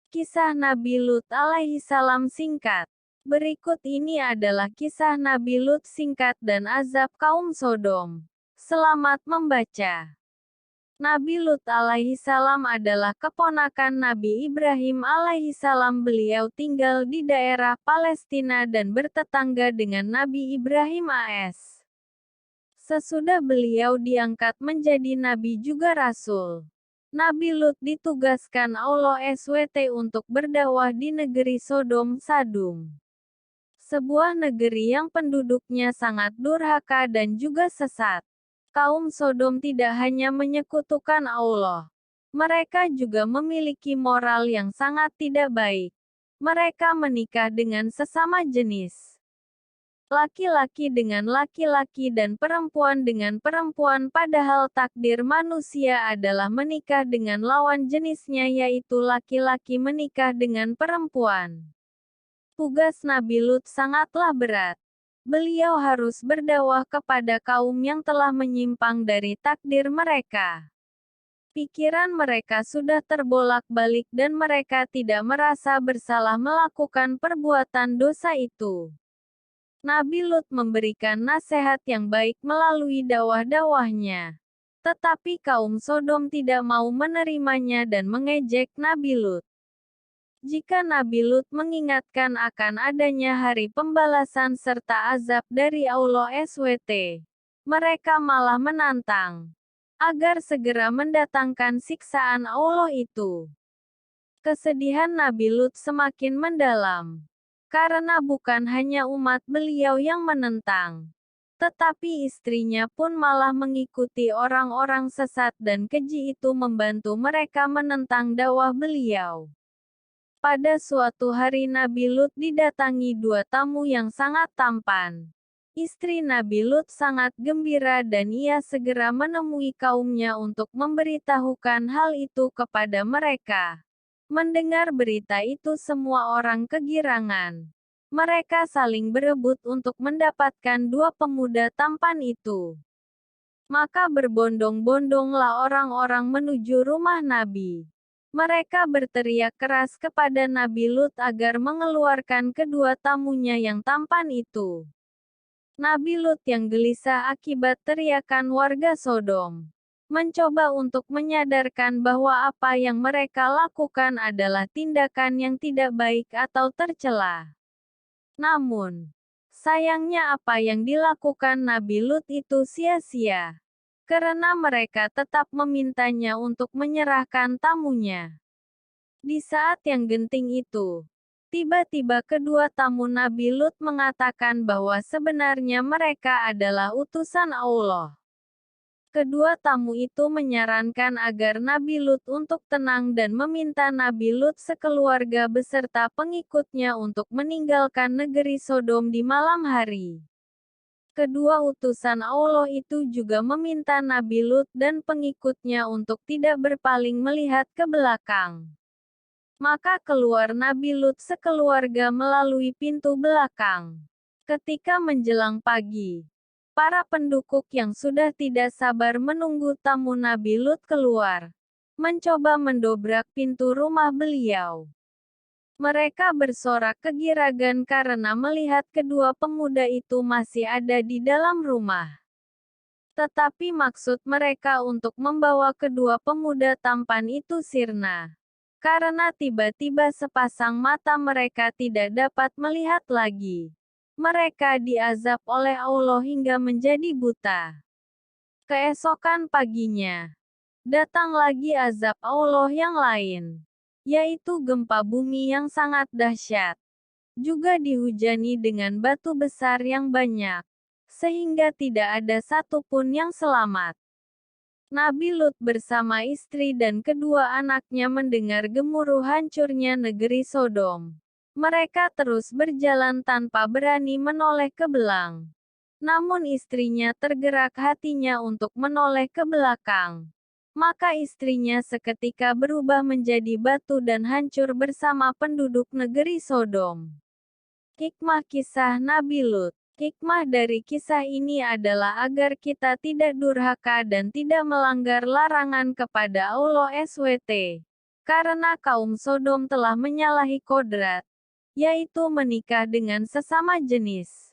Kisah Nabi Lut alaihi salam singkat. Berikut ini adalah kisah Nabi Lut singkat dan azab kaum Sodom. Selamat membaca. Nabi Lut alaihi salam adalah keponakan Nabi Ibrahim alaihi salam. Beliau tinggal di daerah Palestina dan bertetangga dengan Nabi Ibrahim AS. Sesudah beliau diangkat menjadi nabi juga rasul, Nabi Lut ditugaskan Allah SWT untuk berdakwah di negeri Sodom Sadum. Sebuah negeri yang penduduknya sangat durhaka dan juga sesat. Kaum Sodom tidak hanya menyekutukan Allah. Mereka juga memiliki moral yang sangat tidak baik. Mereka menikah dengan sesama jenis. Laki-laki dengan laki-laki dan perempuan dengan perempuan, padahal takdir manusia adalah menikah dengan lawan jenisnya, yaitu laki-laki menikah dengan perempuan. Tugas Nabi Lut sangatlah berat. Beliau harus berdakwah kepada kaum yang telah menyimpang dari takdir mereka. Pikiran mereka sudah terbolak-balik dan mereka tidak merasa bersalah melakukan perbuatan dosa itu. Nabi Lut memberikan nasihat yang baik melalui dakwah-dakwahnya. Tetapi kaum Sodom tidak mau menerimanya dan mengejek Nabi Lut. Jika Nabi Lut mengingatkan akan adanya hari pembalasan serta azab dari Allah SWT, mereka malah menantang agar segera mendatangkan siksaan Allah itu. Kesedihan Nabi Lut semakin mendalam. Karena bukan hanya umat beliau yang menentang, tetapi istrinya pun malah mengikuti orang-orang sesat dan keji itu membantu mereka menentang dakwah beliau. Pada suatu hari Nabi Lut didatangi dua tamu yang sangat tampan. Istri Nabi Lut sangat gembira dan ia segera menemui kaumnya untuk memberitahukan hal itu kepada mereka. Mendengar berita itu semua orang kegirangan. Mereka saling berebut untuk mendapatkan dua pemuda tampan itu. Maka berbondong-bondonglah orang-orang menuju rumah Nabi. Mereka berteriak keras kepada Nabi Lut agar mengeluarkan kedua tamunya yang tampan itu. Nabi Lut yang gelisah akibat teriakan warga Sodom, mencoba untuk menyadarkan bahwa apa yang mereka lakukan adalah tindakan yang tidak baik atau tercela. Namun, sayangnya apa yang dilakukan Nabi Lut itu sia-sia. Karena mereka tetap memintanya untuk menyerahkan tamunya. Di saat yang genting itu, tiba-tiba kedua tamu Nabi Lut mengatakan bahwa sebenarnya mereka adalah utusan Allah. Kedua tamu itu menyarankan agar Nabi Lut untuk tenang dan meminta Nabi Lut sekeluarga beserta pengikutnya untuk meninggalkan negeri Sodom di malam hari. Kedua utusan Allah itu juga meminta Nabi Lut dan pengikutnya untuk tidak berpaling melihat ke belakang. Maka keluar Nabi Lut sekeluarga melalui pintu belakang. Ketika menjelang pagi, para penduduk yang sudah tidak sabar menunggu tamu Nabi Lut keluar, mencoba mendobrak pintu rumah beliau. Mereka bersorak kegiragan karena melihat kedua pemuda itu masih ada di dalam rumah. Tetapi maksud mereka untuk membawa kedua pemuda tampan itu sirna. Karena tiba-tiba sepasang mata mereka tidak dapat melihat lagi. Mereka diazab oleh Allah hingga menjadi buta. Keesokan paginya, datang lagi azab Allah yang lain, yaitu gempa bumi yang sangat dahsyat. Juga dihujani dengan batu besar yang banyak, sehingga tidak ada satupun yang selamat. Nabi Lut bersama istri dan kedua anaknya mendengar gemuruh hancurnya negeri Sodom. Mereka terus berjalan tanpa berani menoleh ke belakang. Namun istrinya tergerak hatinya untuk menoleh ke belakang. Maka istrinya seketika berubah menjadi batu dan hancur bersama penduduk negeri Sodom. Hikmah kisah Nabi Lut. Hikmah dari kisah ini adalah agar kita tidak durhaka dan tidak melanggar larangan kepada Allah SWT. Karena kaum Sodom telah menyalahi kodrat, yaitu menikah dengan sesama jenis.